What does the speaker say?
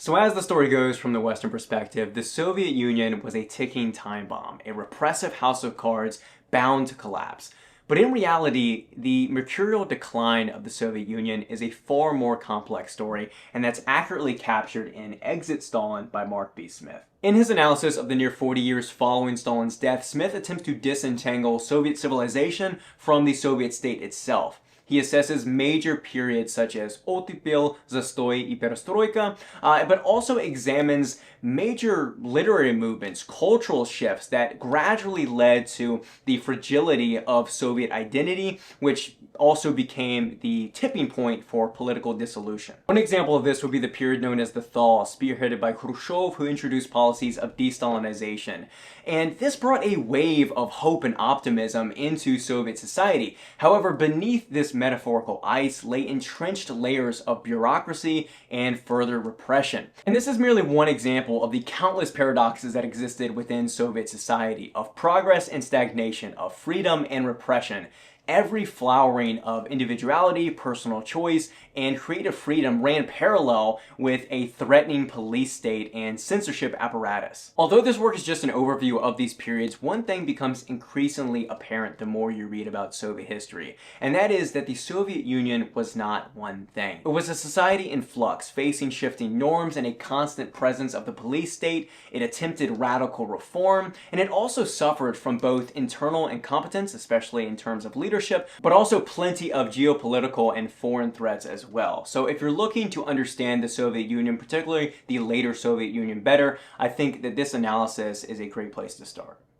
So as the story goes from the Western perspective, the Soviet Union was a ticking time bomb, a repressive house of cards bound to collapse. But in reality, the mercurial decline of the Soviet Union is a far more complex story, and that's accurately captured in Exit Stalin by Mark B. Smith. In his analysis of the near 40 years following Stalin's death, Smith attempts to disentangle Soviet civilization from the Soviet state itself. He assesses major periods such as Otypil, Zastoy, y Perestroika, but also examines major literary movements, cultural shifts that gradually led to the fragility of Soviet identity, which also became the tipping point for political dissolution. One example of this would be the period known as the Thaw, spearheaded by Khrushchev, who introduced policies of de-Stalinization. And this brought a wave of hope and optimism into Soviet society. However, beneath this metaphorical ice lay entrenched layers of bureaucracy and further repression. And this is merely one example of the countless paradoxes that existed within Soviet society, of progress and stagnation, of freedom and repression. Every flowering of individuality, personal choice, and creative freedom ran parallel with a threatening police state and censorship apparatus. Although this work is just an overview of these periods, one thing becomes increasingly apparent the more you read about Soviet history, and that is that the Soviet Union was not one thing. It was a society in flux, facing shifting norms and a constant presence of the police state. It attempted radical reform, and it also suffered from both internal incompetence, especially in terms of leadership, but also plenty of geopolitical and foreign threats as well. So if you're looking to understand the Soviet Union, particularly the later Soviet Union, better, I think that this analysis is a great place to start.